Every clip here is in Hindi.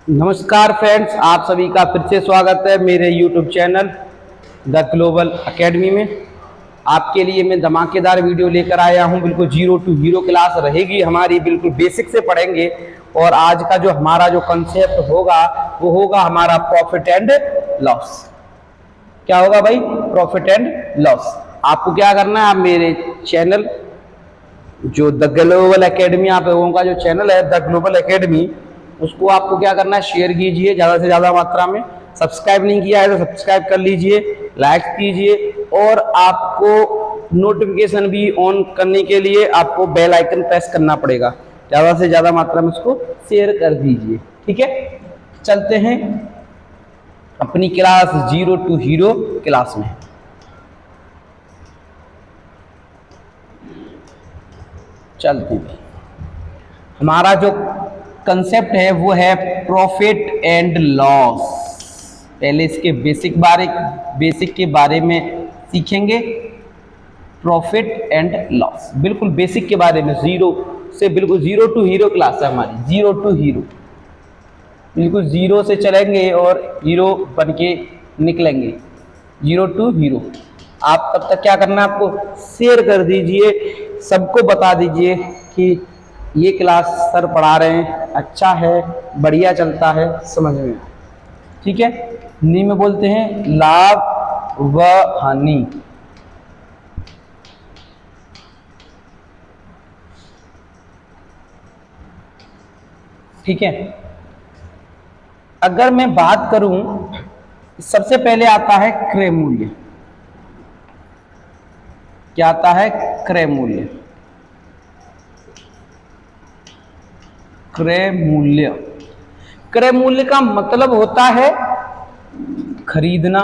नमस्कार फ्रेंड्स, आप सभी का फिर से स्वागत है मेरे YouTube channel the global academy में। आपके लिए मैं धमाकेदार वीडियो लेकर आया हूं। बिल्कुल 0 to हीरो क्लास रहेगी हमारी, बिल्कुल बेसिक से पढ़ेंगे। और आज का जो हमारा जो कंसेप्ट होगा वो होगा हमारा प्रॉफिट एंड लॉस। क्या होगा भाई? Profit and loss. आपको क्या करना है, आप मेरे चैनल जो द ग्लोबल एकेडमी, आप लोगों का जो चैनल है द ग्लोबल एकेडमी, उसको आपको क्या करना है, शेयर कीजिए ज़्यादा से ज़्यादा मात्रा में। सब्सक्राइब नहीं किया है तो सब्सक्राइब कर लीजिए, लाइक कीजिए, और आपको नोटिफिकेशन भी ऑन करने के लिए आपको बेल आइकन प्रेस करना पड़ेगा। ज़्यादा से ज़्यादा मात्रा में उसको शेयर कर दीजिए, ठीक है। चलते हैं अपनी क्लास 0 to हीरो क्लास में। चलते हैं, हमारा जो कंसेप्ट है वो है प्रॉफिट एंड लॉस। पहले इसके बेसिक के बारे में सीखेंगे। प्रॉफिट एंड लॉस बिल्कुल बेसिक के बारे में, बिल्कुल 0 to हीरो क्लास है हमारी। 0 to हीरो, बिल्कुल 0 से चलेंगे और हीरो बन के निकलेंगे। 0 to हीरो। आप तब तक क्या करना है, आपको शेयर कर दीजिए, सबको बता दीजिए कि ये क्लास सर पढ़ा रहे हैं, अच्छा है, बढ़िया चलता है, समझ में, ठीक है। हिंदी में बोलते हैं लाभ व हानि। ठीक है। अगर मैं बात करूं, सबसे पहले आता है क्रय मूल्य। क्या आता है? क्रय मूल्य। क्रय मूल्य, क्रय मूल्य का मतलब होता है खरीदना,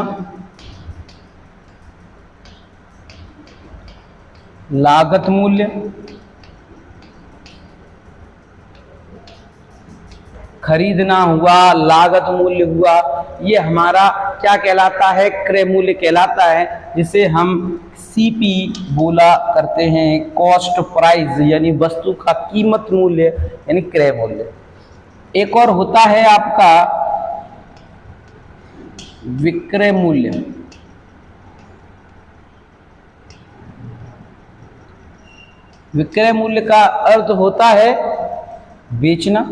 लागत मूल्य, खरीदना हुआ, लागत मूल्य हुआ, ये हमारा क्या कहलाता है? क्रय मूल्य कहलाता है, जिसे हम सीपी बोला करते हैं, कॉस्ट प्राइस, यानी वस्तु का कीमत मूल्य, यानी क्रय मूल्य। एक और होता है आपका विक्रय मूल्य। विक्रय मूल्य का अर्थ होता है बेचना।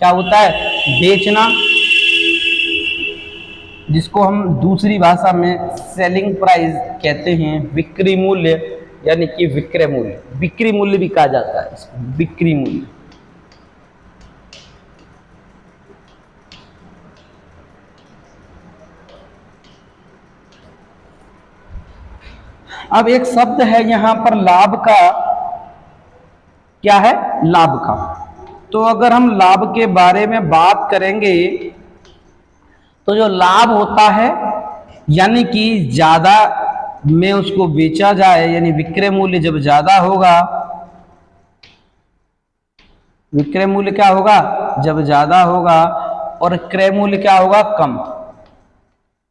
क्या होता है? बेचना, जिसको हम दूसरी भाषा में सेलिंग प्राइस कहते हैं। बिक्री मूल्य यानी कि विक्रय मूल्य, बिक्री मूल्य भी कहा जाता है इसको, बिक्री मूल्य। अब एक शब्द है यहां पर लाभ का। क्या है? लाभ का। तो अगर हम लाभ के बारे में बात करेंगे तो जो लाभ होता है, यानी कि ज्यादा में उसको बेचा जाए, यानी विक्रय मूल्य जब ज्यादा होगा, विक्रय मूल्य क्या होगा? जब ज्यादा होगा, और क्रय मूल्य क्या होगा? कम।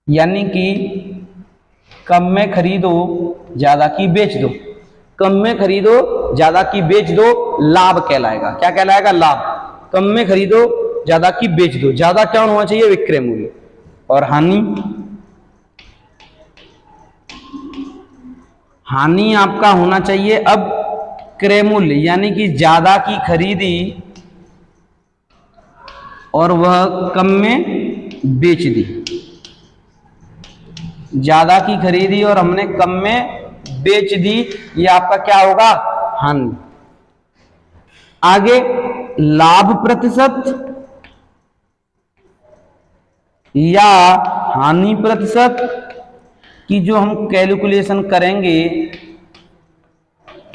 यानी कि कम में खरीदो, ज्यादा की बेच दो। कम में खरीदो, ज्यादा की बेच दो, लाभ कहलाएगा। क्या कहलाएगा? लाभ। कम में खरीदो, ज्यादा की बेच दो। ज्यादा क्या होना चाहिए? विक्रय मूल्य। और हानि, हानि आपका होना चाहिए अब क्रय मूल्य, यानी कि ज्यादा की खरीदी और वह कम में बेच दी। ज्यादा की खरीदी और हमने कम में बेच दी, ये आपका क्या होगा? हानि। आगे लाभ प्रतिशत या हानि प्रतिशत की जो हम कैलकुलेशन करेंगे,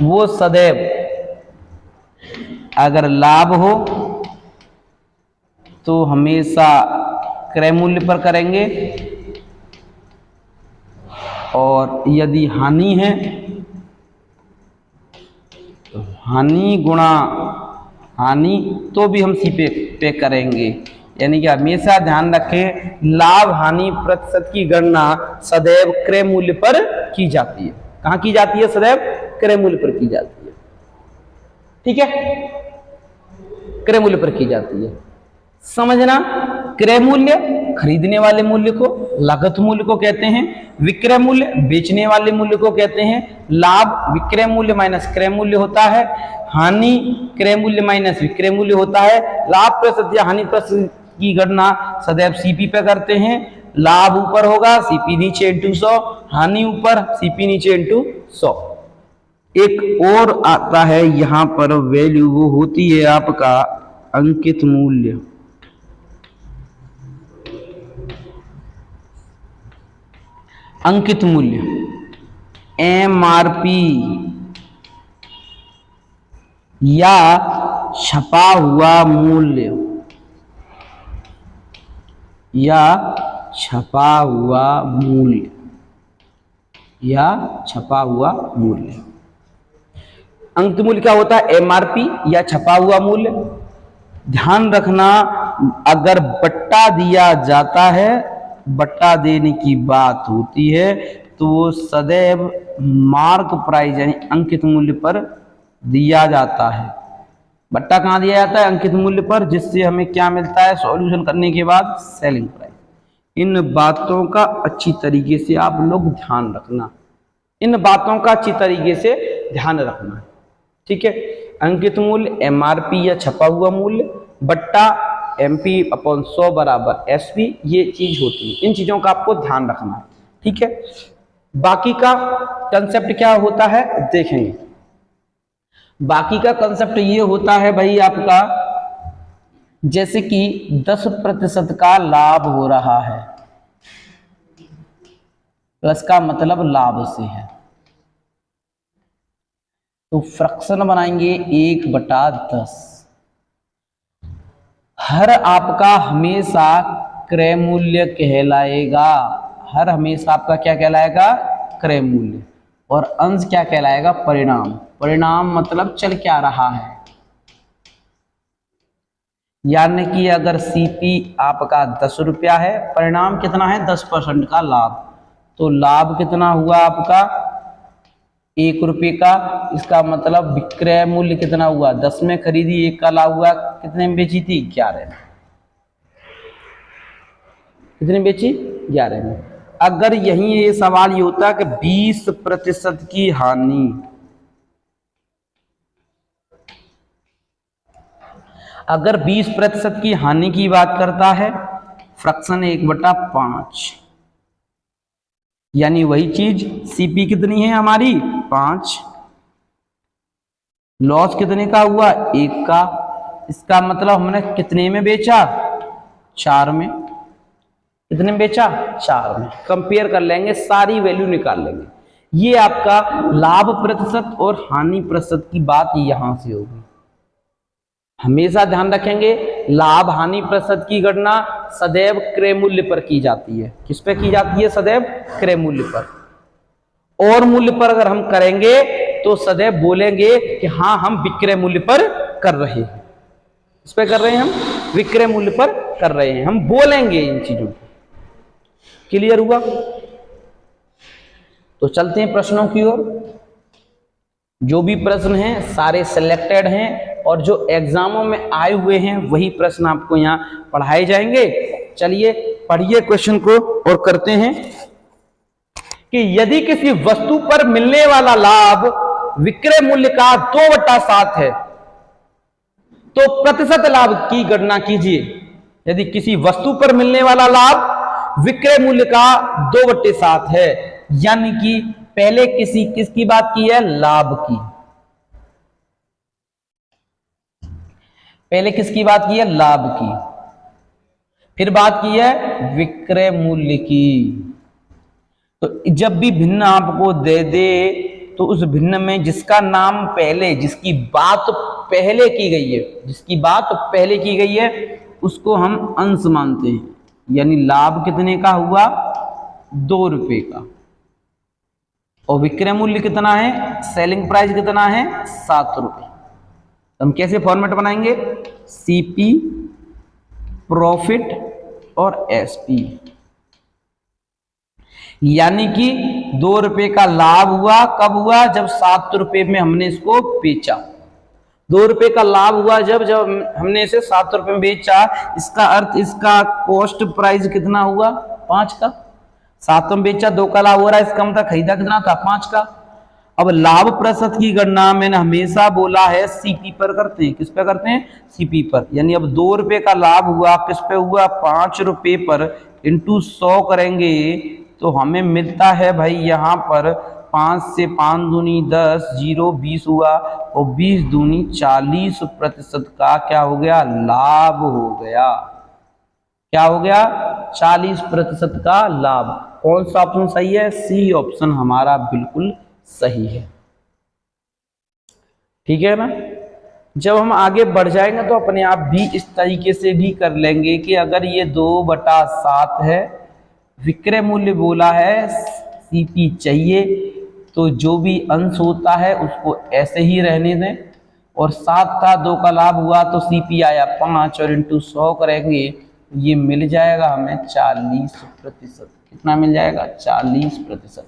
वो सदैव अगर लाभ हो तो हमेशा क्रय मूल्य पर करेंगे, और यदि हानि है तो हानि गुणा हानि, तो भी हम सीपे पे करेंगे। यानी कि हमेशा ध्यान रखें, लाभ हानि प्रतिशत की गणना सदैव क्रय मूल्य पर की जाती है। कहाँ की जाती है? सदैव क्रय मूल्य पर की जाती है। ठीक है, क्रय मूल्य पर की जाती है। समझना, क्रय मूल्य खरीदने वाले मूल्य को लागत मूल्य को कहते हैं, विक्रय मूल्य बेचने वाले मूल्य को कहते हैं, लाभ विक्रय मूल्य माइनस क्रय मूल्य होता है, हानि क्रय मूल्य माइनस विक्रय मूल्य होता है। लाभ प्रतिशत या हानि प्रतिशत की गणना सदैव सीपी पे करते हैं। लाभ ऊपर होगा, सीपी नीचे इंटू 100, हानि ऊपर, सीपी नीचे इंटू 100। एक और आता है यहां पर वैल्यू, वो होती है आपका अंकित मूल्य। अंकित मूल्य एमआरपी या छपा हुआ मूल्य, या छपा हुआ मूल्य, या छपा हुआ मूल्य। अंकित मूल्य क्या होता है? एमआरपी या छपा हुआ मूल्य। ध्यान रखना, अगर बट्टा दिया जाता है, बट्टा देने की बात होती है, तो वो सदैव मार्क प्राइस यानी अंकित मूल्य पर दिया जाता है। बट्टा कहाँ दिया जाता है? अंकित मूल्य पर, जिससे हमें क्या मिलता है सॉल्यूशन करने के बाद? Selling price. इन बातों का अच्छी तरीके से आप लोग ध्यान रखना, इन बातों का अच्छी तरीके से ध्यान रखना, ठीक है। अंकित मूल्य एमआरपी या छपा हुआ मूल्य, बट्टा MP अपॉन 100 बराबर SP, ये चीज होती है। इन चीजों का आपको ध्यान रखना है, ठीक है। बाकी का कंसेप्ट क्या होता है देखेंगे। बाकी का कंसेप्ट ये होता है भाई आपका, जैसे कि 10% का लाभ हो रहा है, प्लस का मतलब लाभ से है, तो फ्रैक्शन बनाएंगे 1/10। हर आपका हमेशा क्रय मूल्य कहलाएगा, हर हमेशा आपका क्या कहलाएगा? क्रय मूल्य। और अंश क्या कहलाएगा? परिणाम। परिणाम मतलब चल क्या रहा है, यानी कि अगर सीपी आपका 10 रुपया है, परिणाम कितना है? 10% का लाभ, तो लाभ कितना हुआ आपका? 1 रुपये का। इसका मतलब विक्रय मूल्य कितना हुआ? 10 में खरीदी, 1 का लाभ हुआ, कितने में बेची थी? 11 में। कितने में बेची? 11 में। अगर यही ये सवाल ये होता कि 20% की हानि, अगर 20% की हानि की बात करता है, फ्रैक्शन 1/5, यानी वही चीज सीपी कितनी है हमारी? 5। लॉस कितने का हुआ? 1 का। इसका मतलब हमने कितने में बेचा? 4 में। कितने में बेचा? 4 में। कंपेयर कर लेंगे, सारी वैल्यू निकाल लेंगे। ये आपका लाभ प्रतिशत और हानि प्रतिशत की बात यहां से होगी। हमेशा ध्यान रखेंगे, लाभ हानि प्रतिशत की गणना सदैव क्रय मूल्य पर की जाती है। किस पे की जाती है? सदैव क्रय मूल्य पर। और मूल्य पर अगर हम करेंगे तो सदैव बोलेंगे कि हाँ हम विक्रय मूल्य पर कर रहे हैं। इस पे कर रहे हैं हम, विक्रय मूल्य पर कर रहे हैं, हम बोलेंगे इन चीजों को। क्लियर हुआ? तो चलते हैं प्रश्नों की ओर। जो भी प्रश्न हैं सारे सिलेक्टेड हैं और जो एग्जामों में आए हुए हैं वही प्रश्न आपको यहाँ पढ़ाए जाएंगे। चलिए पढ़िए क्वेश्चन को और करते हैं कि यदि किसी वस्तु पर मिलने वाला लाभ विक्रय मूल्य का 2/7 है तो प्रतिशत लाभ की गणना कीजिए। यदि किसी वस्तु पर मिलने वाला लाभ विक्रय मूल्य का 2/7 है, यानी कि पहले किसकी बात की है? लाभ की। पहले किसकी बात की है? लाभ की। फिर बात की है विक्रय मूल्य की। तो जब भी भिन्न आपको दे दे तो उस भिन्न में जिसका नाम पहले, जिसकी बात पहले की गई है, जिसकी बात पहले की गई है उसको हम अंश मानते हैं। यानी लाभ कितने का हुआ? 2 रुपए का। और विक्रय मूल्य कितना है? सेलिंग प्राइस कितना है? 7 रुपए। हम कैसे फॉर्मेट बनाएंगे? सीपी, प्रॉफिट और एसपी। यानी कि 2 रुपए का लाभ हुआ, कब हुआ? जब 7 रुपए में हमने इसको बेचा। ₹2 का लाभ हुआ जब हमने इसे 7 रुपए में बेचा। इसका अर्थ इसका कॉस्ट प्राइस कितना हुआ? 5 का। 7 में बेचा, 2 का लाभ हो रहा है, इसका मतलब खरीदा कितना था? 5 का। अब लाभ प्रतिशत की गणना मैंने हमेशा बोला है सीपी पर करते हैं। किस पे करते हैं? सीपी पर। यानी अब ₹2 का लाभ हुआ, किस पे हुआ? 5 रुपए पर, इंटू 100 करेंगे तो हमें मिलता है भाई यहाँ पर 5 से 5 दूनी 10, 0 20 हुआ, और 20 दूनी 40% का क्या हो गया? लाभ हो गया। क्या हो गया? 40% का लाभ। कौन सा ऑप्शन सही है? सी ऑप्शन हमारा बिल्कुल सही है। ठीक है ना। जब हम आगे बढ़ जाएंगे तो अपने आप भी इस तरीके से भी कर लेंगे कि अगर ये 2/7 है, विक्रय मूल्य बोला है, सीपी चाहिए, तो जो भी अंश होता है उसको ऐसे ही रहने दें, और 7 था, 2 का लाभ हुआ तो सीपी आया 5, और इंटू 100 करेंगे ये मिल जाएगा हमें 40%। कितना मिल जाएगा? 40%।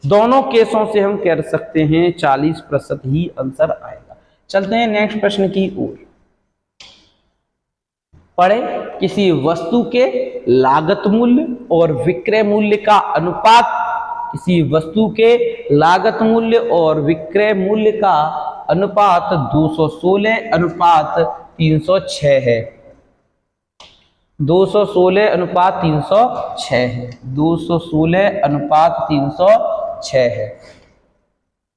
दोनों केसों से हम कह सकते हैं 40% ही आंसर आएगा। चलते हैं नेक्स्ट प्रश्न की ओर। पढ़े, किसी वस्तु के लागत मूल्य और विक्रय मूल्य का अनुपात, किसी वस्तु के लागत मूल्य और विक्रय मूल्य का अनुपात 216:306 है। 216:306 है। 216:306 है।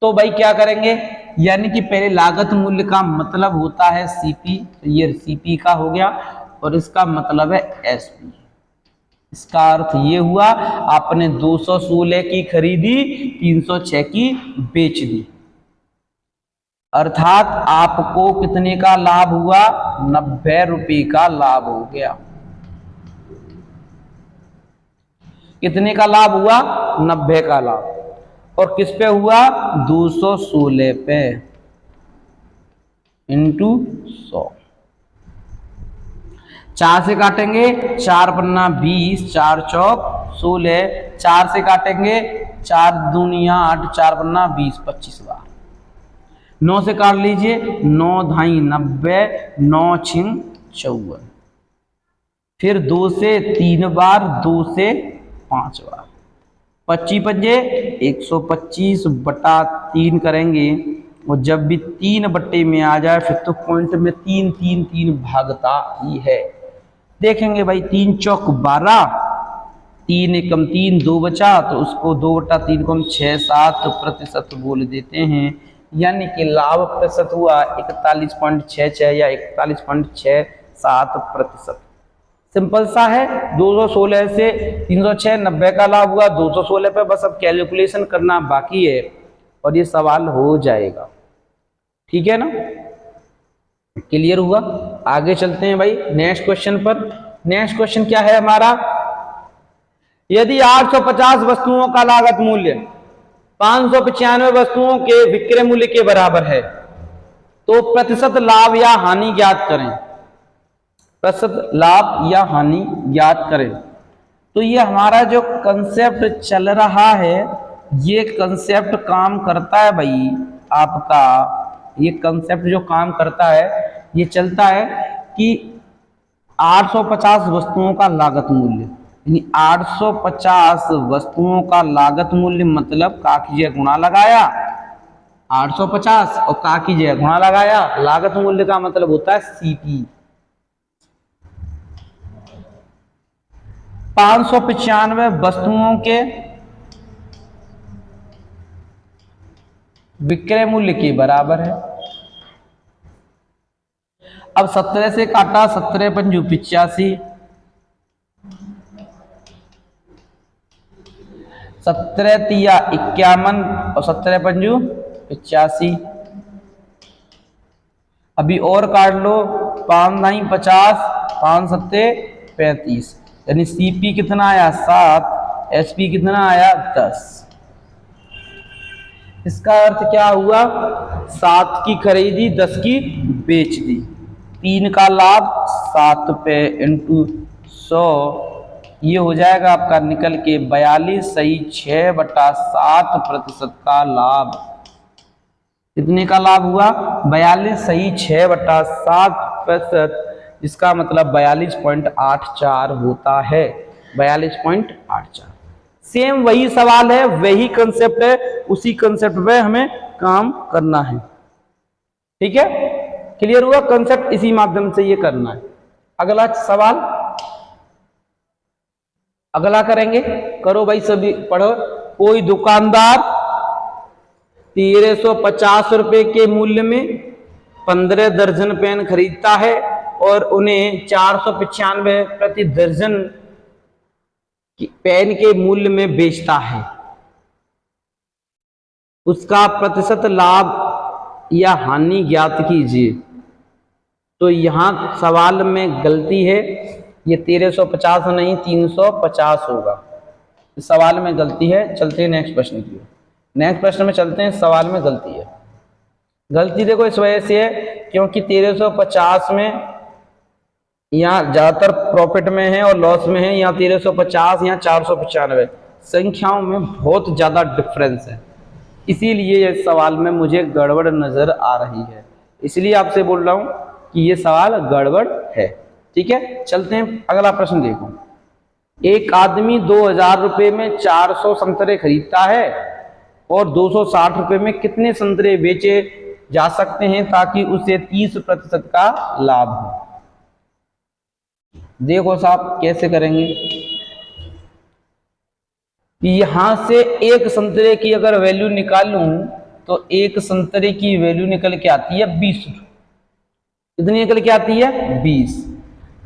तो भाई क्या करेंगे? यानी कि पहले लागत मूल्य का मतलब होता है सीपी, तो ये सीपी का हो गया, और इसका मतलब है एसपी। इसका अर्थ ये हुआ आपने 216 की खरीदी, 306 की बेच दी, अर्थात आपको कितने का लाभ हुआ? 90 रुपए का लाभ हो गया। कितने का लाभ हुआ? 90 का लाभ। और किस पे हुआ? 216 पे, इंटू 100। 4 से काटेंगे, 4 पन्ना 20, 4 चौक 16, 4 से काटेंगे, 4 दूनी 8, 4 पन्ना 20, 25 बार। 9 से काट लीजिए, 9 धाई 90, 9 छिंग 54। फिर 2 से 3 बार, 2 से 5 बार, 25 पंजे 125/3 करेंगे, और जब भी 3 बट्टे में आ जाए फिर तो पॉइंट में 3 3 3 भागता ही है। देखेंगे भाई, 3 चौक 12, 3 एकम 3, 2 बचा, तो उसको 2/3 को हम 6-7% बोल देते हैं। यानी कि लाभ प्रतिशत हुआ 41.66 या 41.67%। सिंपल सा है। 216 से 306, 90 का लाभ हुआ 216 पे। बस अब कैलकुलेशन करना बाकी है और ये सवाल हो जाएगा। ठीक है ना, क्लियर हुआ। आगे चलते हैं भाई नेक्स्ट क्वेश्चन पर। नेक्स्ट क्वेश्चन क्या है हमारा? यदि 850 वस्तुओं का लागत मूल्य 595 वस्तुओं के विक्रय मूल्य के बराबर है तो प्रतिशत लाभ या हानि ज्ञात करें। प्रतिशत लाभ या हानि ज्ञात करें। तो ये हमारा जो कंसेप्ट चल रहा है, ये कंसेप्ट काम करता है भाई आपका। ये कंसेप्ट जो काम करता है, ये चलता है कि 850 वस्तुओं का लागत मूल्य, यानी 850 वस्तुओं का लागत मूल्य मतलब का कीजिए गुणा लगाया 850 और का कीजिए गुणा लगाया लागत मूल्य का मतलब होता है सीपी। 595 वस्तुओं के विक्रय मूल्य के बराबर है। अब 17 से काटा, 17 पंजू 85, 17 तिया 51 और 17 पंजू 85। अभी और काट लो, 5 9 50, 5 7 35, यानी सीपी कितना आया 7, एसपी कितना आया 10। इसका अर्थ क्या हुआ? 7 की खरीदी 10 की बेच दी, 3 का लाभ 7 पे इंटू 100, ये हो जाएगा आपका निकल के 42 सही 6/7% का लाभ। कितने का लाभ हुआ? 42.6/7%, इसका मतलब 42.84 होता है। 42.84। सेम वही सवाल है, वही कंसेप्ट है, उसी कंसेप्ट पे हमें काम करना है। ठीक है, क्लियर हुआ? कंसेप्ट इसी माध्यम से ये करना है। अगला सवाल, अगला करेंगे। करो भाई, सभी पढ़ो। कोई दुकानदार 1350 रुपए के मूल्य में 15 दर्जन पेन खरीदता है और उन्हें 495 प्रति दर्जन पेन के मूल्य में बेचता है। उसका प्रतिशत लाभ या हानि ज्ञात कीजिए। तो यहां सवाल में गलती है, ये 1350 नहीं 350 होगा। इस सवाल में गलती है। चलते हैं नेक्स्ट प्रश्न की। नेक्स्ट प्रश्न में चलते हैं। सवाल में गलती है। गलती देखो इस वजह से है क्योंकि 1350 में यहाँ ज्यादातर प्रॉफिट में है और लॉस में है। यहाँ 1350, यहाँ 495, संख्याओं में बहुत ज्यादा डिफरेंस है। इसीलिए इस सवाल में मुझे गड़बड़ नजर आ रही है। इसलिए आपसे बोल रहा हूं कि ये सवाल गड़बड़ है। ठीक है, चलते हैं। अगला प्रश्न देखो। एक आदमी 2000 रुपए में 400 संतरे खरीदता है और 260 रुपए में कितने संतरे बेचे जा सकते हैं ताकि उसे 30% का लाभ हो? देखो साहब कैसे करेंगे। यहां से एक संतरे की अगर वैल्यू निकालूं तो एक संतरे की वैल्यू निकल के आती है 20। कितनी निकल के आती है? 20।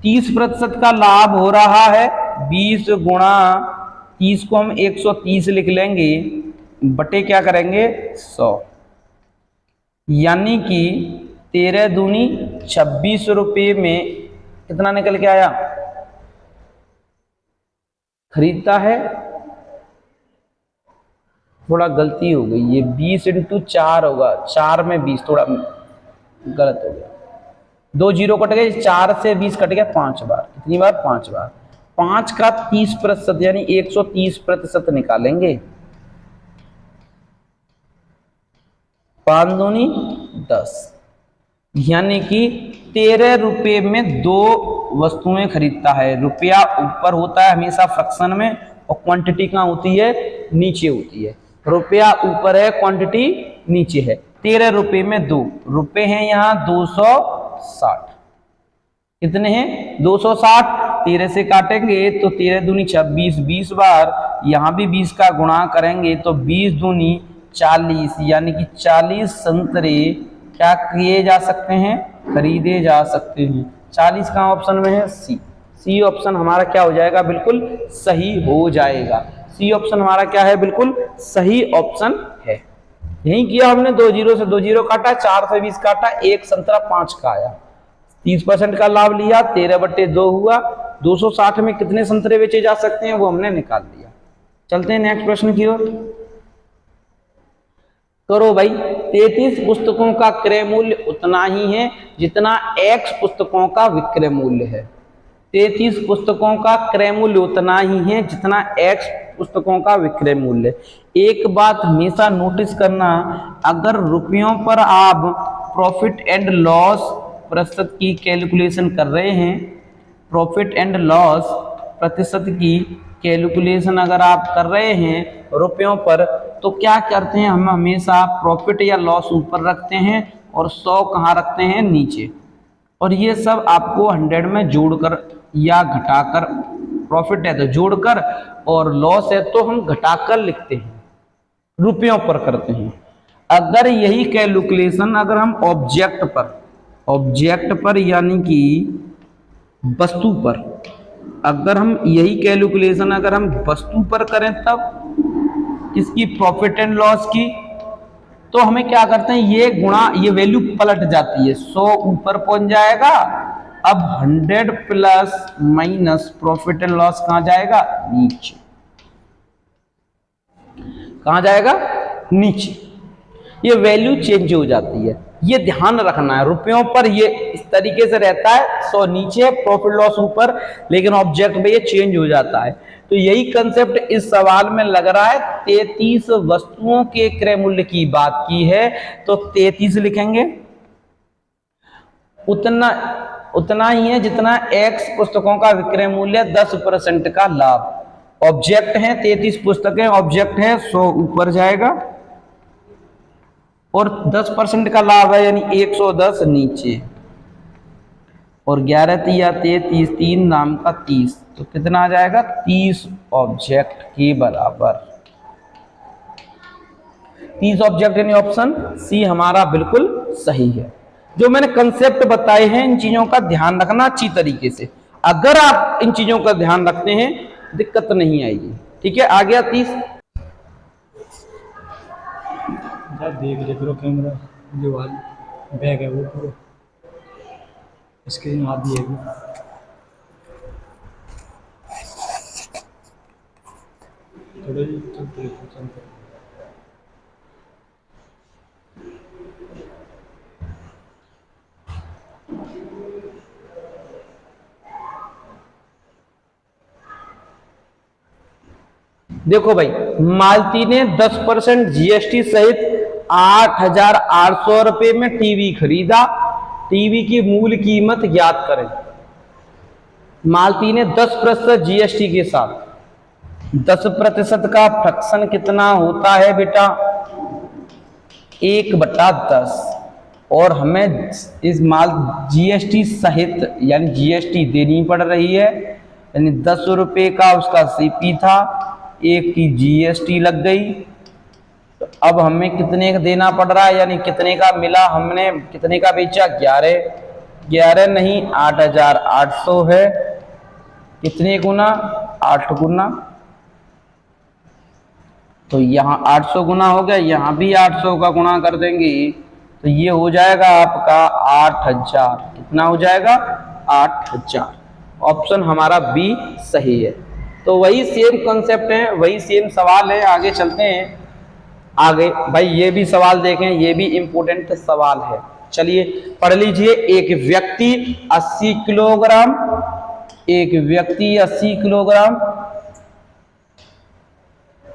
30% का लाभ हो रहा है। 20 गुणा 30 को हम 130 लिख लेंगे, बटे क्या करेंगे 100, यानी कि 13 दूनी 26 रुपये में कितना निकल के आया? खरीदता है, थोड़ा गलती हो गई, ये 20 × 4 होगा। 4 में 20 थोड़ा गलत हो गया। 2 जीरो कट गए, 4 से 20 कट गया 5 बार। कितनी बार? 5 बार। 5 का 30% यानी 130% निकालेंगे। 5 दूनी 10, यानी कि 13 रुपये में 2 वस्तुएं खरीदता है। रुपया ऊपर होता है हमेशा फ्रैक्शन में और क्वांटिटी कहाँ होती है? नीचे होती है। रुपया ऊपर है, क्वांटिटी नीचे है। 13 रुपये में 2 रुपये हैं, यहाँ 260। कितने हैं? 260। 13 से काटेंगे तो 13 दूनी 26, 20 बार। यहाँ भी 20 का गुणा करेंगे तो 20 दूनी 40, यानी कि 40 संतरे क्या किए जा सकते हैं? खरीदे जा सकते हैं। 40 का ऑप्शन में है सी। सी ऑप्शन हमारा क्या हो जाएगा? बिल्कुल सही हो जाएगा। सी ऑप्शन हमारा क्या है? बिल्कुल सही ऑप्शन है। यही किया हमने। 2 जीरो से 2 जीरो काटा, 4 से 20 काटा, एक संतरा 5 का आया। 30% का लाभ लिया, 13/2 हुआ। 260 में कितने संतरे बेचे जा सकते हैं वो हमने निकाल दिया। चलते हैं नेक्स्ट प्रश्न की ओर। करो भाई। 33 पुस्तकों का क्रय मूल्य उतना ही है जितना X पुस्तकों का विक्रय मूल्य है। 33 पुस्तकों का क्रय मूल्य उतना ही है जितना X पुस्तकों का विक्रय मूल्य। एक बात हमेशा नोटिस करना, अगर रुपयों पर आप प्रॉफिट एंड लॉस प्रतिशत की कैलकुलेशन कर रहे हैं, प्रॉफिट एंड लॉस प्रतिशत की कैलकुलेशन अगर आप कर रहे हैं रुपयों पर, तो क्या करते हैं हम हमेशा प्रॉफिट या लॉस ऊपर रखते हैं और 100 कहाँ रखते हैं? नीचे। और ये सब आपको 100 में जोड़कर या घटाकर, प्रॉफिट है तो जोड़कर और लॉस है तो हम घटाकर लिखते हैं, रुपयों पर करते हैं। अगर यही कैलकुलेशन अगर हम ऑब्जेक्ट पर यानी कि वस्तु पर, अगर हम यही कैलकुलेशन अगर हम वस्तु पर करें तब इसकी प्रॉफिट एंड लॉस की, तो हमें क्या करते हैं? ये गुणा, ये वैल्यू पलट जाती है। 100 ऊपर पहुंच जाएगा। अब 100 plus minus profit and loss कहां जाएगा? नीचे। कहां जाएगा? नीचे। ये वैल्यू चेंज हो जाती है। ये ध्यान रखना है। रुपयों पर ये इस तरीके से रहता है, 100 नीचे प्रॉफिट लॉस ऊपर, लेकिन ऑब्जेक्ट में ये चेंज हो जाता है। तो यही कंसेप्ट इस सवाल में लग रहा है। 33 वस्तुओं के क्रय मूल्य की बात की है, तो 33 लिखेंगे। उतना ही है जितना X पुस्तकों का विक्रय मूल्य 10% का लाभ। ऑब्जेक्ट है 33 पुस्तकें, ऑब्जेक्ट है 100 ऊपर जाएगा, और 10% का लाभ है यानी 110 नीचे, और 11 तिया 33, 3 नाम का 30, तो कितना आ जाएगा 30 ऑब्जेक्ट के बराबर। 30 ऑब्जेक्ट यानी ऑप्शन सी हमारा बिल्कुल सही है। जो मैंने कंसेप्ट बताए हैं इन चीजों का ध्यान रखना अच्छी तरीके से। अगर आप इन चीजों का ध्यान रखते हैं दिक्कत नहीं आएगी। ठीक है, आ गया 30। देख ले पूरा कैमरा जो बैग है वो पूरा स्क्रीन आप भी है। देखो भाई, मालती ने 10% जीएसटी सहित 8,800 रुपए में टीवी खरीदा। टीवी की मूल कीमत ज्ञात करें। मालती ने 10% जीएसटी के साथ 10% का फ्रैक्शन कितना होता है बेटा? 1/10। और हमें इस माल जीएसटी सहित यानी जीएसटी देनी पड़ रही है, यानी 10 रुपए का उसका सीपी था, 1 की जीएसटी लग गई। तो अब हमें कितने का देना पड़ रहा है, यानी कितने का मिला? हमने कितने का बेचा? 11 नहीं 8,800 है। कितने गुना? 8 गुना। तो यहाँ 800 गुना हो गया, यहाँ भी 800 का गुना कर देंगे, तो ये हो जाएगा आपका 8,000। कितना हो जाएगा? 8,000। ऑप्शन हमारा बी सही है। तो वही सेम कॉन्सेप्ट है, वही सेम सवाल है। आगे चलते हैं। आगे भाई ये भी सवाल देखें, ये भी इंपॉर्टेंट सवाल है। चलिए पढ़ लीजिए। एक व्यक्ति 80 किलोग्राम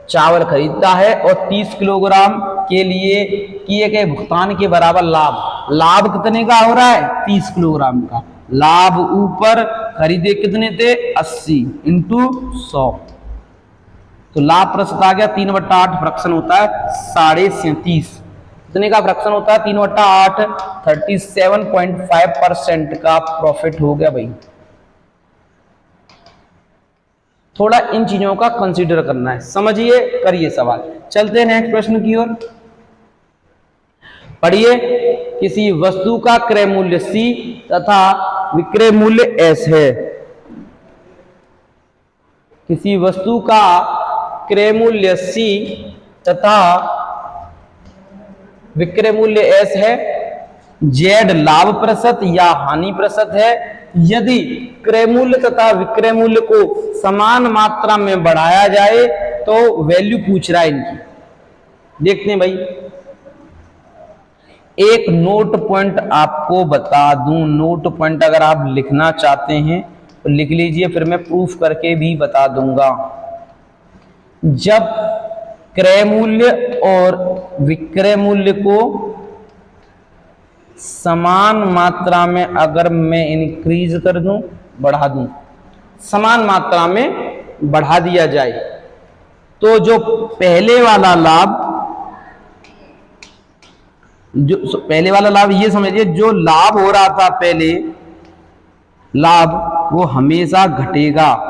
चावल खरीदता है और 30 किलोग्राम के लिए किए गए भुगतान के बराबर लाभ कितने का हो रहा है? 30 किलोग्राम का। लाभ ऊपर, खरीदे कितने थे? 80 इंटू 100, तो लाभ प्रस्तुत आ गया 3/8। फ्रैक्शन होता है 37.5। कितने का फ्रैक्शन होता है? 3/8, 37.5% का प्रॉफिट हो गया भाई। थोड़ा इन चीजों का कंसीडर करना है, समझिए, करिए सवाल। चलते हैं नेक्स्ट प्रश्न की ओर। पढ़िए। किसी वस्तु का क्रय मूल्य C तथा विक्रय मूल्य S है। किसी वस्तु का क्रय मूल्य C तथा विक्रय मूल्य S है। Z लाभ प्रतिशत या हानि प्रतिशत है। यदि क्रय मूल्य तथा विक्रय मूल्य को समान मात्रा में बढ़ाया जाए तो वैल्यू पूछ रहा है इनकी। देखते हैं भाई। एक नोट पॉइंट आपको बता दूं, नोट पॉइंट अगर आप लिखना चाहते हैं तो लिख लीजिए, फिर मैं प्रूफ करके भी बता दूंगा। जब क्रय मूल्य और विक्रय मूल्य को समान मात्रा में अगर मैं इंक्रीज कर दूं, बढ़ा दूं, समान मात्रा में बढ़ा दिया जाए, तो जो पहले वाला लाभ ये समझिए, जो लाभ हो रहा था पहले, लाभ वो हमेशा घटेगा।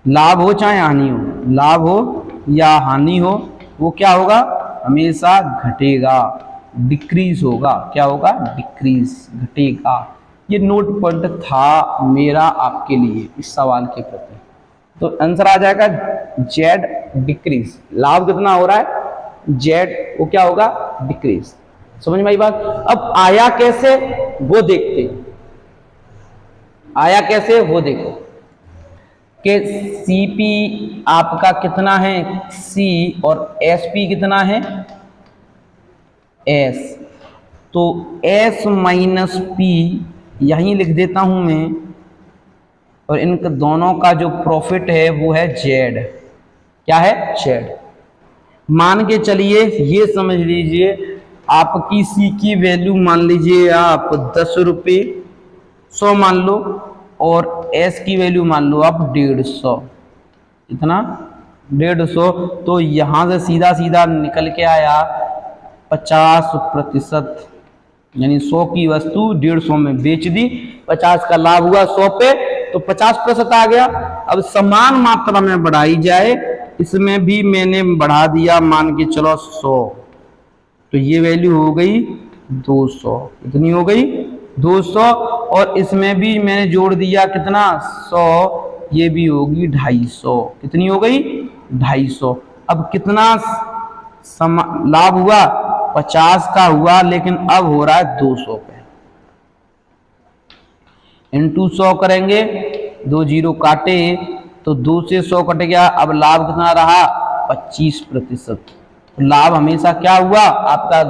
लाभ हो चाहे हानि हो, लाभ हो या हानि हो, वो क्या होगा? हमेशा घटेगा, डिक्रीज होगा। क्या होगा? डिक्रीज, घटेगा। ये नोट पॉइंट था मेरा आपके लिए इस सवाल के प्रति। तो आंसर आ जाएगा जेड, डिक्रीज। लाभ कितना हो रहा है? जेड, वो क्या होगा? डिक्रीज। समझ में आई बात? अब आया कैसे वो देखते हैं। आया कैसे वो देखो कि सीपी आपका कितना है C और एसपी कितना है एस, तो एस माइनस पी यहीं लिख देता हूं मैं, और इनके दोनों का जो प्रॉफिट है वो है जेड। क्या है? जेड। मान के चलिए, ये समझ लीजिए आपकी सी की वैल्यू मान लीजिए आप 10 रुपये 100 मान लो, और एस की वैल्यू मान लो आप 150। इतना 150, तो यहां से सीधा सीधा निकल के आया 50%, यानी 100 की वस्तु 150 में बेच दी, 50 का लाभ हुआ 100 पे, तो 50% आ गया। अब समान मात्रा में बढ़ाई जाए, इसमें भी मैंने बढ़ा दिया मान के चलो 100, तो ये वैल्यू हो गई 200। कितनी हो गई? 200, और इसमें भी मैंने जोड़ दिया कितना? 100, ये भी होगी 250। कितनी हो गई? 250। अब कितना लाभ हुआ? 50 का हुआ, लेकिन अब हो रहा है 200 पे। इंटू 100 करेंगे, 2 जीरो काटे तो 2 से 100 कट गया। अब लाभ कितना रहा? 25%। लाभ हमेशा क्या हुआ आपका?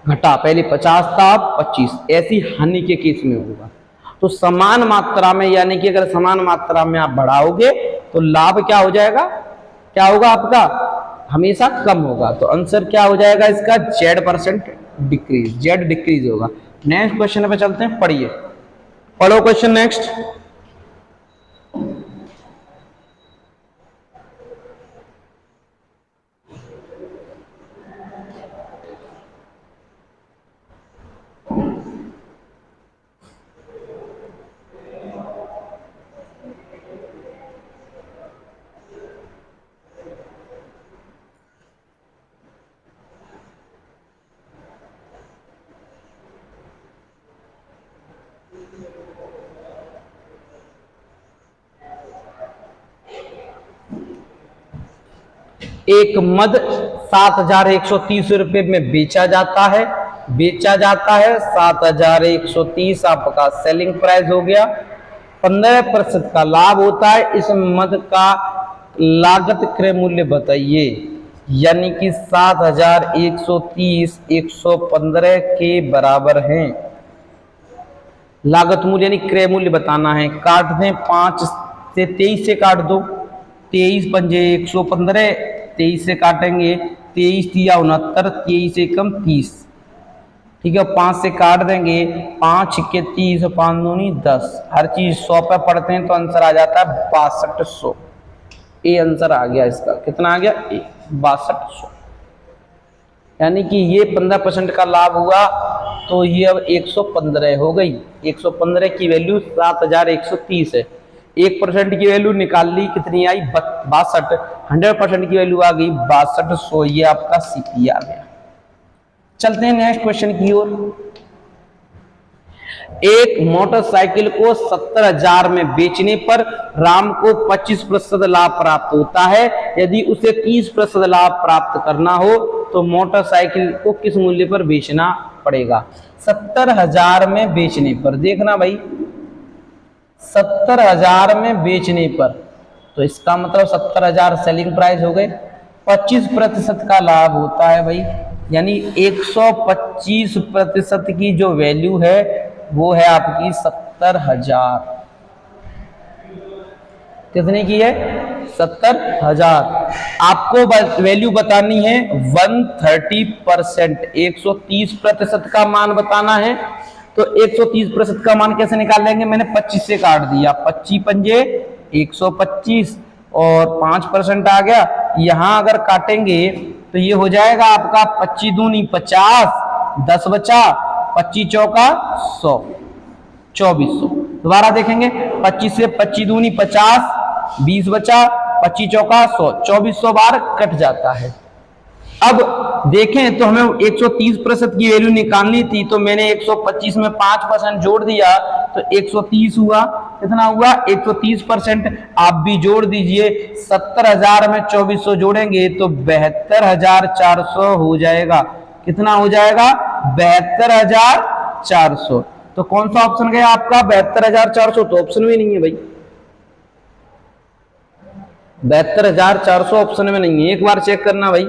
घटा। पहले 50 था, अब 25। ऐसी हानि के केस में होगा। तो समान मात्रा में, यानी कि अगर समान मात्रा में आप बढ़ाओगे तो लाभ क्या हो जाएगा? क्या होगा आपका? हमेशा कम होगा। तो आंसर क्या हो जाएगा इसका? Z% डिक्रीज, जेड डिक्रीज होगा। नेक्स्ट क्वेश्चन पे चलते हैं, पढ़िए, पढ़ो क्वेश्चन नेक्स्ट। एक मद 7,130 रुपये में बेचा जाता है, 7,130 आपका सेलिंग प्राइस हो गया। 15% का लाभ होता है। इस मद का लागत क्रय मूल्य बताइए, यानी कि 7,130 115 के बराबर है। लागत मूल्य यानी क्रय मूल्य बताना है। काट दें, 5 से 23 से काट दो, 23 पंजे 115, 23 से काटेंगे, 23 तिया 69, 23 एकम 30। ठीक है, 5 से काट देंगे, 5 के 30, 5 दूनी 10। हर चीज 100 पे पढ़ते हैं तो आंसर आ जाता है 6200। ये आंसर आ गया इसका। कितना आ गया? 6200। यानी कि ये 15% का लाभ हुआ, तो ये अब 115 हो गई। 115 की वैल्यू 7,130 है। 1% की वैल्यू निकाल ली, कितनी आई? 62। 100% की वैल्यू आ गई 6200। ये आपका सीपी आ गया। चलते हैं नेक्स्ट क्वेश्चन की ओर। एक मोटरसाइकिल को 70,000 में बेचने पर राम को 25% लाभ प्राप्त होता है। यदि उसे 30% लाभ प्राप्त करना हो तो मोटरसाइकिल को किस मूल्य पर बेचना पड़ेगा? 70,000 में बेचने पर, देखना भाई, 70,000 में बेचने पर, तो इसका मतलब 70,000 सेलिंग प्राइस हो गए। 25% का लाभ होता है भाई, यानी 125% की जो वैल्यू है वो है आपकी 70,000। कितने की है? 70,000। आपको वैल्यू बतानी है 130%, 130% का मान बताना है। तो 130% का मान कैसे निकाल लेंगे? मैंने 25 से काट दिया, 25 पंजे 125 और 5% आ गया। यहां अगर काटेंगे तो ये हो जाएगा आपका 25 दूनी 50, 10 बचा, 25 चौका 100, 2400। दोबारा देखेंगे, 25 से 25 दूनी 50, 20 बचा, 25 चौका 100, 2400 बार कट जाता है। अब देखें तो हमें 130% की वैल्यू निकालनी थी, तो मैंने 125 में 5% जोड़ दिया तो 130 हुआ। कितना हुआ? 130%। आप भी जोड़ दीजिए, 70,000 में 2400 जोड़ेंगे तो 72,400 हो जाएगा। कितना हो जाएगा? 72,400। तो कौन सा ऑप्शन गया आपका? 72,400। तो ऑप्शन में नहीं है भाई, 72,400 ऑप्शन में नहीं है। एक बार चेक करना भाई,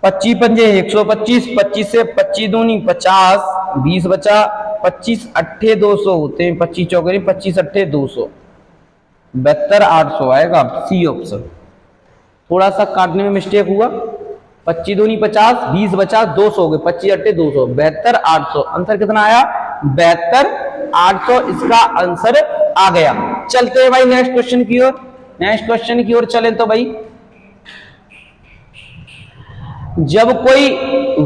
25 पंजे 125, 25 से 25 दूनी 50, 20 बचा, 25 अट्ठे 200 होते हैं, 25 चौके 25 अट्ठे 200, 72 800 आएगा सी ऑप्शन। थोड़ा सा काटने में मिस्टेक हुआ, 25 दूनी 50, 20 बचा 200 हो गए, 25 अट्ठे 200, 72 800। आंसर कितना आया? 72 800 इसका आंसर आ गया। चलते हैं भाई नेक्स्ट क्वेश्चन की ओर। नेक्स्ट क्वेश्चन की ओर चले तो भाई, जब कोई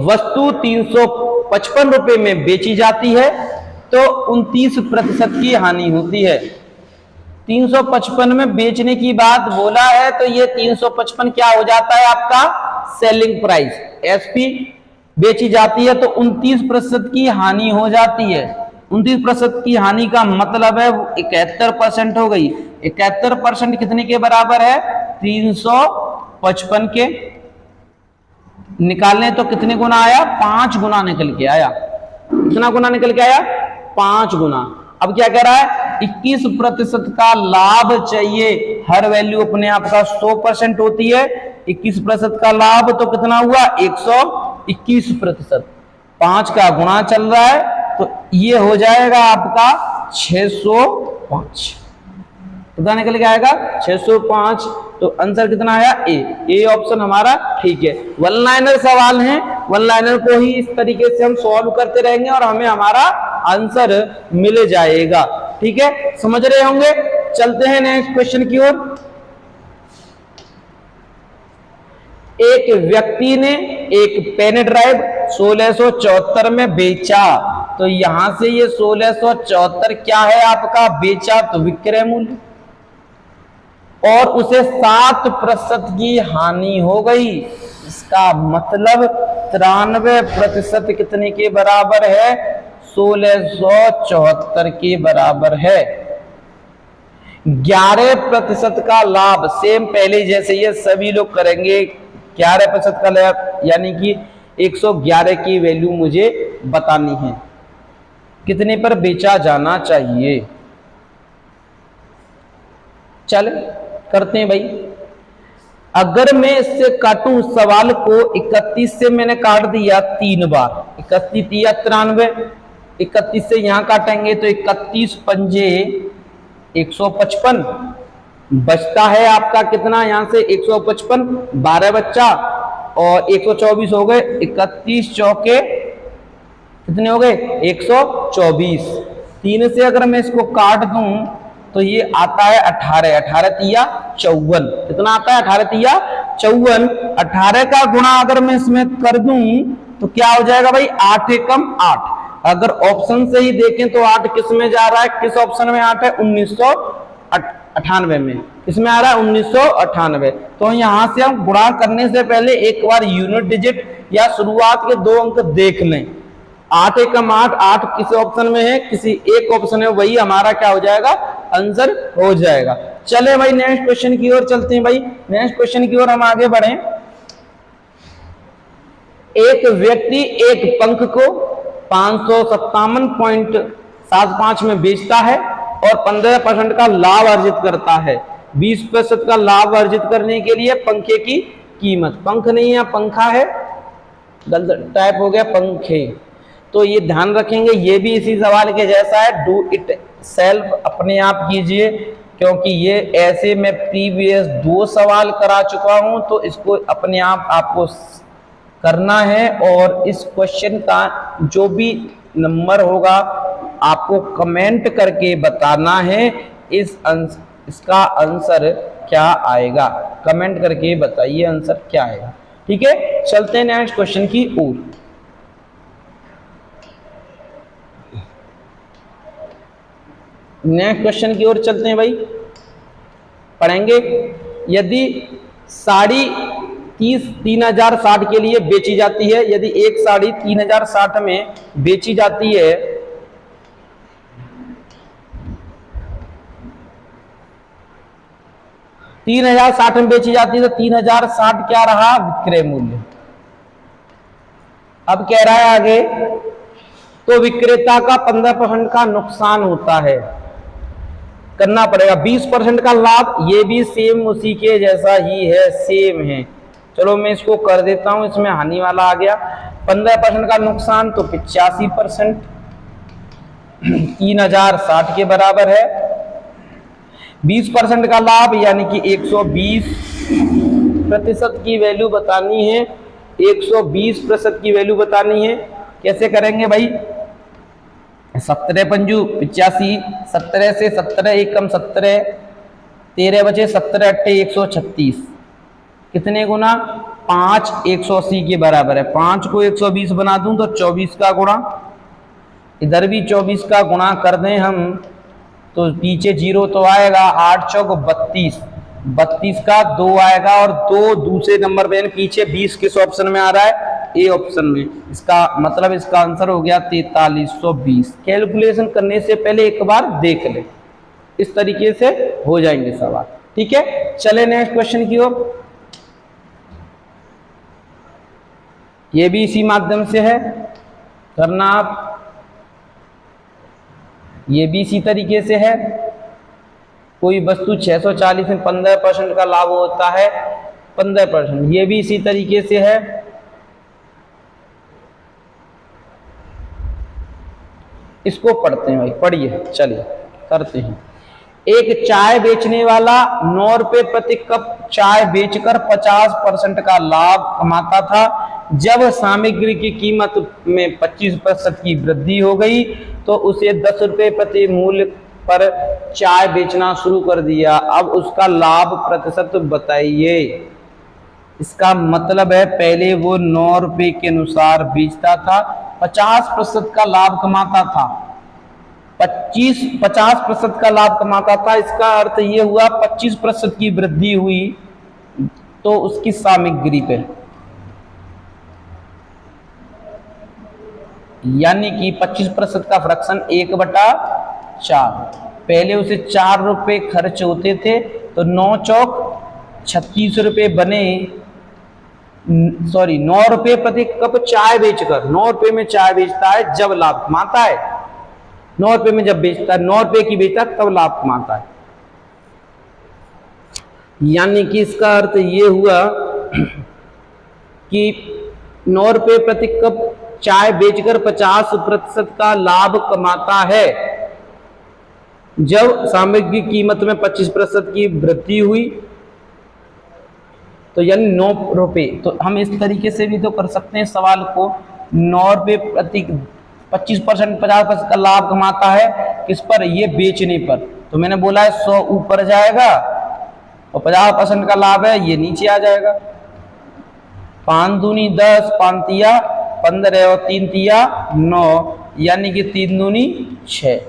वस्तु 355 रुपए में बेची जाती है तो 29% की हानि होती है। 355 में बेचने की बात बोला है तो ये 355 क्या हो जाता है आपका सेलिंग प्राइस। एसपी बेची जाती है तो 29% की हानि हो जाती है। 29% की हानि का मतलब है 71% हो गई। 71% कितने के बराबर है? 355 के। निकालने तो कितने गुना आया? 5 गुना निकल के आया। कितना गुना निकल के आया? 5 गुना। अब क्या कह रहा है? 21% का लाभ चाहिए। हर वैल्यू अपने आप का 100% होती है। 21% का लाभ तो कितना हुआ? 121%। 5 का गुणा चल रहा है तो ये हो जाएगा आपका 605। कितना निकल के आएगा? 605। तो आंसर कितना आया? ए ऑप्शन हमारा ठीक है। वन लाइनर सवाल है, वन लाइनर को ही इस तरीके से हम सॉल्व करते रहेंगे और हमें हमारा आंसर मिल जाएगा। ठीक है, समझ रहे होंगे। चलते हैं नेक्स्ट क्वेश्चन की ओर। एक व्यक्ति ने एक पेन ड्राइव 1674 में बेचा, तो यहां से ये 1674 क्या है आपका? बेचा तो विक्रय मूल्य, और उसे 7% की हानि हो गई। इसका मतलब 93% कितने के बराबर है? 1674 के बराबर है। 11% का लाभ, सेम पहले जैसे ये सभी लोग करेंगे। 11% का लाभ यानी कि 111 की वैल्यू मुझे बतानी है। कितने पर बेचा जाना चाहिए? चल करते हैं भाई। अगर मैं इससे काटूं सवाल को, 31 से मैंने काट दिया 3 बार, 31 या 93, 31 से यहां काटेंगे तो 31 पंजे 155 बचता है आपका कितना? यहां से 155, 12 बच्चा और 124 हो गए। 31 चौके कितने हो गए? 124। 3 से अगर मैं इसको काट दूं तो ये आता है 18, 18 तिया 54। कितना आता है? 18 तिया 54। 18 का गुणा अगर मैं इसमें कर दूं तो क्या हो जाएगा भाई? 8 एकम 8। अगर ऑप्शन से ही देखें तो 8 किस में जा रहा है? किस ऑप्शन में 8 है? 1998 में। इसमें आ रहा है 1998। तो यहां से हम गुणा करने से पहले एक बार यूनिट डिजिट या शुरुआत के 2 अंक देख लें। 8 एकम 8, 8 किस ऑप्शन में है? किसी एक ऑप्शन में, वही हमारा क्या हो जाएगा? आंसर हो जाएगा। चले भाई नेक्स्ट क्वेश्चन की ओर चलते हैं। भाई नेक्स्ट क्वेश्चन की ओर हम आगे बढ़े। एक व्यक्ति एक पंख को 557.75 में बेचता है और 15% का लाभ अर्जित करता है। 20% का लाभ अर्जित करने के लिए पंखे की कीमत, पंख नहीं है पंखा है, गलत टाइप हो गया, पंखे। तो ये ध्यान रखेंगे, ये भी इसी सवाल के जैसा है। डू इट सेल्फ अपने आप कीजिए, क्योंकि ये ऐसे मैं प्रीवियस 2 सवाल करा चुका हूं, तो इसको अपने आप आपको करना है। और इस क्वेश्चन का जो भी नंबर होगा आपको कमेंट करके बताना है इसका आंसर क्या आएगा। कमेंट करके बताइए आंसर क्या आएगा। ठीक है, चलते हैं नेक्स्ट क्वेश्चन की ओर। नेक्स्ट क्वेश्चन की ओर चलते हैं भाई, पढ़ेंगे। यदि साड़ी 3060 के लिए बेची जाती है, यदि एक साड़ी 3060 में बेची जाती है, $3060 में बेची जाती है, तो 3060 क्या रहा? विक्रय मूल्य। अब कह रहा है आगे, तो विक्रेता का 15% का नुकसान होता है, करना पड़ेगा। 20% का लाभ, ये भी सेम उसी के जैसा ही है, सेम है। चलो मैं इसको कर देता हूं, इसमें हानि वाला आ गया। 15% का नुकसान तो 85%, 3060 के बराबर है। 20% का लाभ यानी कि 120% की वैल्यू बतानी है, 120% की वैल्यू बतानी है। कैसे करेंगे भाई? 17 पंजू 85, 17 से 17 एक कम 17, 13 बचे, 17 अट्ठे 136, कितने गुना? 5 180 के बराबर है। 5 को 120 बना दूं तो 24 का गुणा, इधर भी 24 का गुणा कर दें हम तो पीछे 0 तो आएगा, 8 चौक 32, 32 का 2 आएगा और 2 दूसरे नंबर पे, पीछे 20 किस ऑप्शन में आ रहा है? ए ऑप्शन में। इसका मतलब इसका आंसर हो गया 4320। कैलकुलेशन करने से पहले एक बार देख ले, इस तरीके से हो जाएंगे सवाल। ठीक है, चले नेक्स्ट क्वेश्चन की ओर। ये भी इसी माध्यम से है करना आप, ये भी इसी तरीके से है। कोई वस्तु 640 में 15% का लाभ होता है, 15%। ये भी इसी तरीके से है। इसको पढ़ते हैं भाई, पढ़िए, चलिए करते हैं। एक चाय बेचने वाला 9 रुपए प्रति कप चाय बेचकर 50% का लाभ कमाता था। जब सामग्री की कीमत में 25% की वृद्धि हो गई तो उसे 10 रुपए प्रति मूल्य पर चाय बेचना शुरू कर दिया। अब उसका लाभ प्रतिशत बताइए। इसका मतलब है पहले वो 9 रुपए के अनुसार बेचता था, 50% का लाभ कमाता था, 50% का लाभ कमाता था। इसका अर्थ ये हुआ 25% की वृद्धि हुई तो उसकी सामग्री पे, यानी कि 25% का फ्रैक्शन 1/4। पहले उसे 4 रुपए खर्च होते थे तो 9 चौक 36 रुपए बने, 9 रुपए प्रति कप चाय बेचकर, 9 रुपए में चाय बेचता है जब लाभ कमाता है, 9 रुपए में जब बेचता है, 9 रुपए की बेचता है तब लाभ कमाता है। यानी कि इसका अर्थ ये हुआ कि 9 रुपए प्रति कप चाय बेचकर 50% का लाभ कमाता है जब सामग्री की कीमत में 25% की वृद्धि हुई, तो यानी 9 रुपए। तो हम इस तरीके से भी तो कर सकते हैं सवाल को, 9 रुपए प्रति 25% 50% का लाभ कमाता है किस पर? ये बेचने पर। तो मैंने बोला है 100 ऊपर जाएगा और 50% का लाभ है ये नीचे आ जाएगा। 5 दूनी 10, 5 तिया 15 और 3 तिया 9, यानी कि 3 दूनी 6।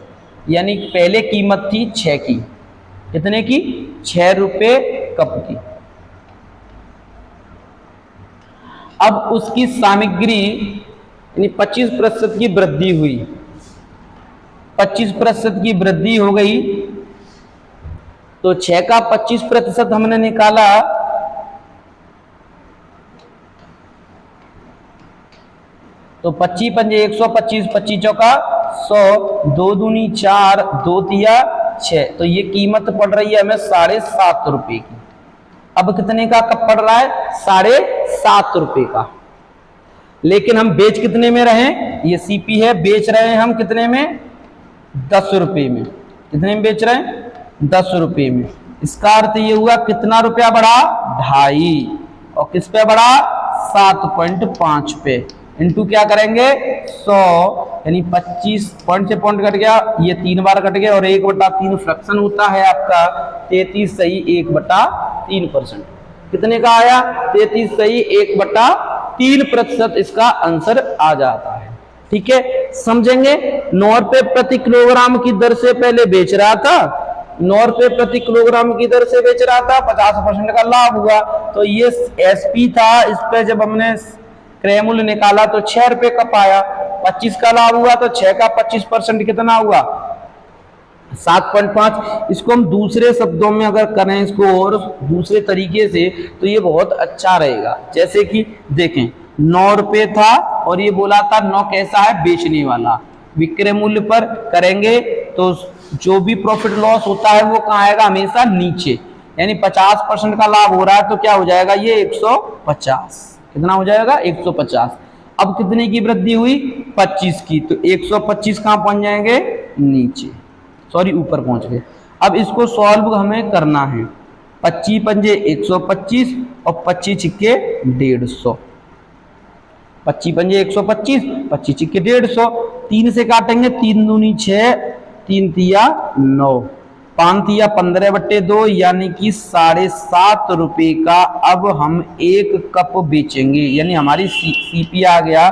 यानी पहले कीमत थी 6 की, कितने की? 6 रुपए कप की। अब उसकी सामग्री यानी 25% की वृद्धि हुई, 25% की वृद्धि हो गई तो 6 का 25% हमने निकाला तो 25 पंजे 125, 25 चौका 100, 2 दूनी 4, 2 तिया 6। तो ये कीमत पड़ रही है हमें 7.5 रुपए की। अब कितने का कप पड़ रहा है? 7.5 रुपए का। लेकिन हम बेच कितने में रहे? ये सीपी है, बेच रहे हैं हम कितने में? 10 रुपए में। कितने में बेच रहे हैं? 10 रुपए में। इसका अर्थ ये हुआ कितना रुपया बढ़ा? 2.5। और किस पे बढ़ा? 7.5 पे। इनटू क्या करेंगे? 100, यानी 25 पॉइंट से पॉइंट कट गया, ये 3 बार कट गया और 1/3 फ्रैक्शन होता है आपका 33 सही 1/3%। कितने का आया? 33 सही 1/3% इसका आंसर आ जाता है। ठीक है, समझेंगे। 9 रुपए प्रति किलोग्राम की दर से पहले बेच रहा था, 9 रुपए प्रति किलोग्राम की दर से बेच रहा था, 50% का लाभ हुआ। तो ये एसपी था, इस पे जब हमने क्रय मूल्य निकाला तो 6 रुपए कप आया, 25 का लाभ हुआ तो 6 का 25% कितना हुआ? 7.5। इसको हम दूसरे शब्दों में अगर करें इसको और दूसरे तरीके से तो ये बहुत अच्छा रहेगा। जैसे कि देखें 9 रुपए था और ये बोला था 9 कैसा है? बेचने वाला। विक्रय मूल्य पर करेंगे तो जो भी प्रॉफिट लॉस होता है वो कहाँ आएगा? हमेशा नीचे। यानी 50% का लाभ हो रहा है, तो क्या हो जाएगा ये 150। कितना हो जाएगा 150। अब कितने की वृद्धि हुई 25 की, तो 125 कहाँ पहुंच जाएंगे नीचे, सॉरी ऊपर पहुंच गए। अब इसको सॉल्व हमें करना है। 25 पंजे 125 और 25 छिक्के 150। 25 पंजे 125, 25 छिक्के 150। 3 से काटेंगे, 3 दूनी 6, 3 तिया 9, 5 तिया 15/2, यानी कि 7.5 रुपए का अब हम 1 कप बेचेंगे, यानी हमारी सीपी आ गया।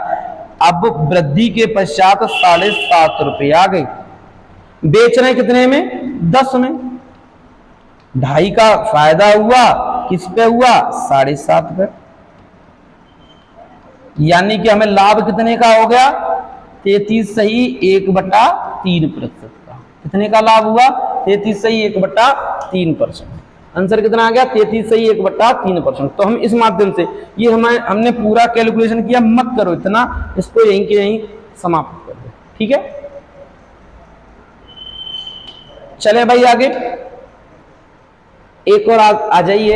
अब वृद्धि के पश्चात 7.5 रुपए आ गई। बेच रहे कितने में 10 में, 2.5 का फायदा हुआ, किस पे हुआ 7.5 पे, यानी कि हमें लाभ कितने का हो गया 33 सही 1/3% का। कितने का लाभ हुआ 33 सही 1/3%। आंसर कितना आ गया 33 सही 1/3%। तो हम इस माध्यम से ये हमने पूरा कैलकुलेशन किया, मत करो इतना, इसको यहीं के यहीं समाप्त कर दो, ठीक है। चले भाई आगे एक और आ जाइए।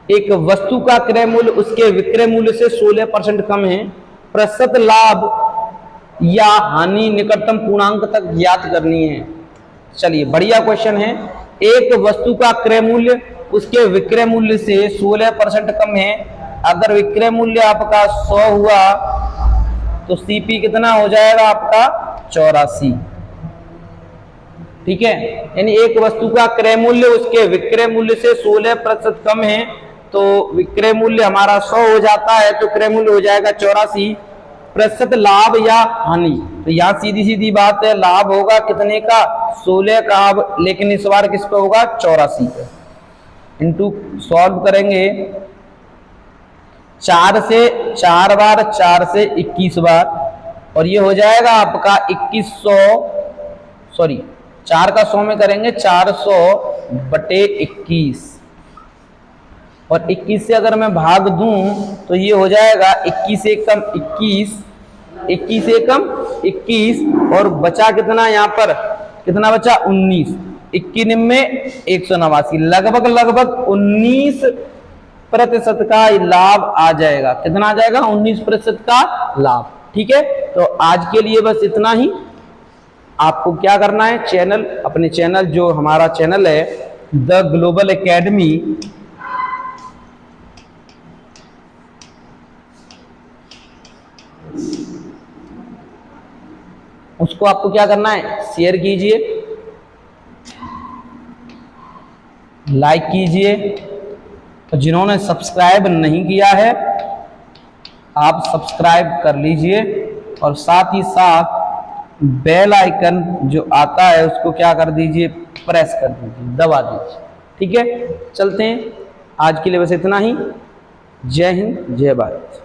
एक वस्तु का क्रय मूल्य उसके विक्रय मूल्य से 16% कम है, प्रतिशत लाभ या हानि निकटतम पूर्णांक तक ज्ञात करनी है। चलिए बढ़िया क्वेश्चन है। एक वस्तु का क्रय मूल्य उसके विक्रय मूल्य से 16% कम है। अगर विक्रय मूल्य आपका 100 हुआ तो सीपी कितना हो जाएगा आपका 84, ठीक है। यानी एक वस्तु का क्रय मूल्य उसके विक्रय मूल्य से 16% कम है, तो विक्रय मूल्य हमारा 100 हो जाता है, तो क्रय मूल्य हो जाएगा 84। प्रतिशत लाभ या हानि, तो यहाँ सीधी सीधी बात है, लाभ होगा कितने का 16 का, अब लेकिन इस बार किस पे होगा 84 पे। इनटू सॉल्व करेंगे 4 से 4 बार, 4 से 21 बार, और ये हो जाएगा आपका 2100, सॉरी 4 का 100 में करेंगे 400/21, और 21 से अगर मैं भाग दूं तो ये हो जाएगा 21 से कम 21, 21 से कम 21, और बचा कितना यहाँ पर, कितना बचा 19, 21 में 189, लगभग 19% का लाभ आ जाएगा। कितना आ जाएगा 19% का लाभ, ठीक है। तो आज के लिए बस इतना ही। आपको क्या करना है, चैनल, अपने चैनल जो हमारा चैनल है द ग्लोबल एकेडमी, उसको आपको क्या करना है, शेयर कीजिए, लाइक कीजिए, और जिन्होंने सब्सक्राइब नहीं किया है आप सब्सक्राइब कर लीजिए, और साथ ही साथ बेल आइकन जो आता है उसको क्या कर दीजिए, प्रेस कर दीजिए, दबा दीजिए, ठीक है। चलते हैं, आज के लिए बस इतना ही। जय हिंद, जय भारत।